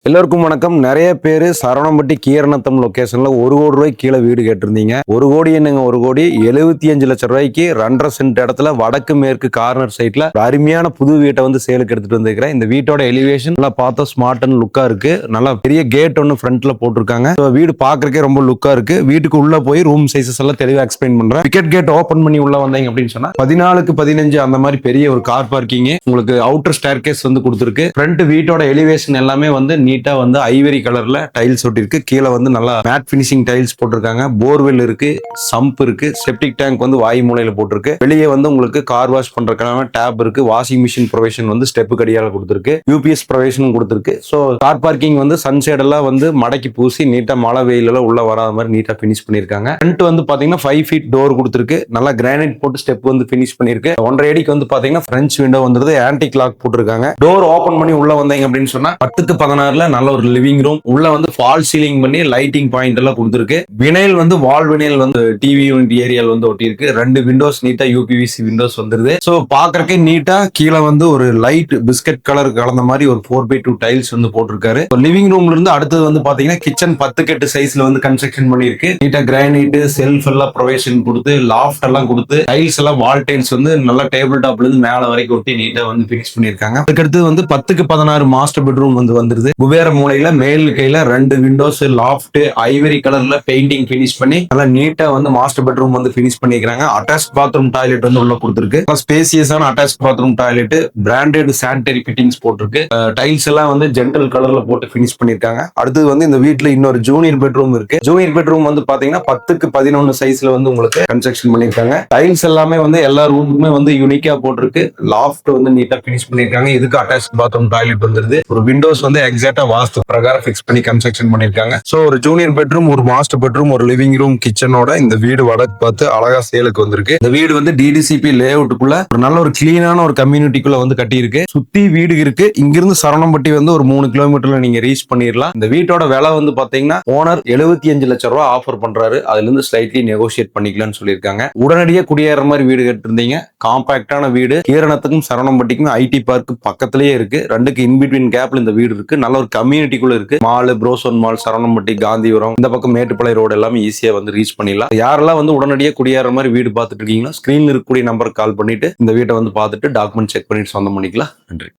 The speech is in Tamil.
எல்லோருக்கும் வணக்கம். நிறைய பேர் சரவணம்பட்டி கீரணத்தம் லொகேஷன்ல 1 கோடி ரூபாய்க்கு கீழே வீடு கேட்டிருந்தீங்க. 1 கோடி என்னங்க, 1 கோடி 75 லட்சம் ரூபாய்க்கு 2.5 சென்ட் இடத்துல வடக்கு மேற்கு கார்னர் சைட்ல அருமையான புது வீட்டை வந்து சேலுக்கு எடுத்துட்டு வந்திருக்கிறேன். இந்த வீட்டோட எலிவேஷன் நல்லா பார்த்தா ஸ்மார்ட் அண்ட் லுக்கா இருக்கு. நல்லா பெரிய கேட் ஒன்னு ஃப்ரண்ட்ல போட்டிருக்காங்க. வீடு பாக்குறதுக்கே ரொம்ப லுக்கா இருக்கு. வீட்டுக்கு உள்ள போய் ரூம் சைஸஸ் எல்லாம் தெளிவா எக்ஸ்பிளைன் பண்றேன். டிக்கெட் கேட் ஓபன் பண்ணி உள்ள வந்தீங்க அப்படின்னு சொன்னா 14க்கு 15 அந்த மாதிரி பெரிய ஒரு கார் பார்க்கிங். உங்களுக்கு அவுட்டர் ஸ்டேர் கேஸ் வந்து கொடுத்துருக்கு. ஃப்ரண்ட் வீட்டோட எலிவேஷன் எல்லாமே வந்து நீட்டா வந்து ஐவரி கலர்ல டைல்ஸ் ஒட்டிருக்கு. கீழே வந்து நல்லா மேட் பினிஷிங் டைல்ஸ் போட்டிருக்காங்க. போர்வெல் இருக்கு, சம்ப் இருக்கு, செப்டிக் டேங்க் வந்து வாயு மூலையில போட்டிருக்கு. வெளியே வந்து உங்களுக்கு கார் வாஷ் பண்றதுக்கான டேப் இருக்கு. வாஷிங் மிஷின் ப்ரொவிஷன் வந்து ஸ்டெப் கடியால கொடுத்துருக்கு. யூபிஎஸ் ப்ரொவிஷனும் கொடுத்துருக்கு. ஸோ கார் பார்க்கிங் வந்து சன்சைட் எல்லாம் வந்து மடக்கி பூசி நீட்டா மழை வெயில் எல்லாம் உள்ள வராத மாதிரி நீட்டா பினிஷ் பண்ணிருக்காங்க. ஃப்ரண்ட் வந்து பாத்தீங்கன்னா 5 ஃபீட் டோர் கொடுத்துருக்கு. நல்லா கிரானைட் போட்டு ஸ்டெப் வந்து பினிஷ் பண்ணிருக்கு. 1.5 அடிக்கு வந்து பாத்தீங்கன்னா பிரெஞ்ச் விண்டோ வந்துருது. ஆன்டிக் லாக் போட்டிருக்காங்க. டோர் ஓபன் பண்ணி உள்ள வந்தீங்க அப்படின்னு சொன்னா 10க்கு 16ல நல்ல ஒரு லிவிங் ரூம். உள்ள வந்து ஃபால் சீலிங் பண்ணி லைட்டிங் பாயிண்ட் எல்லாம் கொடுத்துருக்கு. வினைல் வந்து வால் வினைல் வந்து டிவி யூனிட் ஏரியால வந்து ஒட்டி இருக்கு. 2 விண்டோஸ் நீட்டா யூபிவிசி விண்டோஸ் வந்துருது. சோ பாக்குறதுக்கு நீட்டா கீழே வந்து ஒரு லைட் பிஸ்கட் கலர் கலந்த மாதிரி ஒரு 4x2 டைல்ஸ் வந்து போட்டிருக்காரு. லிவிங் ரூம்ல இருந்து அடுத்தது வந்து பாத்தீங்கன்னா கிச்சன் 10க்கு 8 சைஸ்ல வந்து கன்ஸ்ட்ரக்ஷன் பண்ணிருக்கு. நீட்டா கிரானைட் செல்ஃப் எல்லாம் ப்ரொவிஷன் கொடுத்து லாஃப்ட் எல்லாம் கொடுத்து டைல்ஸ் எல்லாம் வால் டைல்ஸ் வந்து நல்லா டேபிள் டாப்ல இருந்து மேல வரைக்கும் ஒட்டி நீட்டா வந்து பினிஷ் பண்ணிருக்காங்க. அதுக்கடுத்து வந்து 10க்கு 16 மாஸ்டர் பெட்ரூம் வந்து வந்துருது. குபேர மூலையில மேல் கையில 2 விண்டோஸ் லாஃப்ட் ஐவரி கலர்ல பெயிண்டிங் பினிஷ் பண்ணி நல்லா நீட்டா வந்து மாஸ்டர் பெட்ரூம் வந்து பினிஷ் பண்ணிருக்காங்க. அட்டாச் பாத்ரூம் டாய்லெட் வந்து உள்ள கொடுத்துருக்கு. ஸ்பேசியஸான attach bathroom toilet, branded sanitary fittings போட்டிருக்கு. டைல்ஸ் எல்லாம் வந்து ஜென்டல் கலர்ல போட்டு பினிஷ் பண்ணிருக்காங்க. அடுத்து வந்து இந்த வீட்டுல இன்னொரு ஜூனியர் பெட்ரூம் இருக்கு. ஜூனியர் பெட்ரூம் வந்து பாத்தீங்கன்னா 10க்கு 11 சைஸ்ல வந்து உங்களுக்கு கன்ஸ்ட்ரக்ஷன் பண்ணிருக்காங்க. டைல்ஸ் எல்லாமே வந்து எல்லா ரூமுக்குமே வந்து யூனிக்கா போட்டிருக்கு. லாஃப்ட் வந்து நீட்டா பினிஷ் பண்ணிருக்காங்க. இதுக்கு அட்டாச் பாத்ரூம் டாய்லெட் வந்துருது. ஒரு விண்டோஸ் வந்து எக்ஸாக்டா வாஸ்து பிரகாரம் ஃபிக்ஸ் பண்ணி கன்ஸ்ட்ரக்ஷன் பண்ணிருக்காங்க. சோ ஒரு ஜூனியர் பெட்ரூம், ஒரு மாஸ்டர் பெட்ரூம், ஒரு லிவிங் ரூம், கிச்சனோட இந்த வீடு வடக்கு பார்த்து அழகா சேலுக்கு வந்திருக்கு. இந்த வீடு வந்து டிடிசிபி லே அவுட்டுக்குள்ள ஒரு நல்ல ஒரு கிளீனான ஒரு கம்யூனிட்டிக்குள்ள வந்து கட்டி இருக்கு. சுத்தி வீடு இருக்கு. இங்கிருந்து சரவணம்பட்டி வந்து ஒரு 3 கிலோமீட்டர்ல நீங்க ரீச் பண்ணிடலாம். இந்த வீட்டோட விலை வந்து பாத்தீங்கன்னா ஓனர் 75 லட்சம் ரூபாய் ஆஃபர் பண்றாரு. அதுல இருந்து ஸ்லைட்லி நெகோசியேட் பண்ணிக்கலாம்னு சொல்லியிருக்காங்க. உடனடியே குடியேற மாதிரி வீடு கட்டிருந்தீங்க. காம்பாக்டான வீடு. கீரணத்துக்கும் சரவணம்பட்டிக்கும் ஐடி பார்க் பக்கத்திலேயே இருக்கு. 2க்கு இன்பிட்வீன் கேப்ல இந்த வீடு இருக்கு. நல்ல ஒரு கம்யூனிட்டிக்குள்ள இருக்கு. Mall, frozen mall, Saravanampatti, Gandhipuram, இந்த பக்கம் மேட்டுப்பாளையம் ரோடு எல்லாமே ஈஸியா வந்து ரீச் பண்ணிடலாம். யாரெல்லாம் வந்து உடனடியாக குடியேற மாதிரி வீடு பார்த்துட்டு இருக்கீங்களோ ஸ்கிரீன்ல இருக்கக்கூடிய நம்பருக்கு கால் பண்ணிட்டு இந்த வீட்டை வந்து பார்த்துட்டு டாக்குமெண்ட் செக் பண்ணிட்டு சொந்தம் பண்ணிக்கலாம். நன்றி.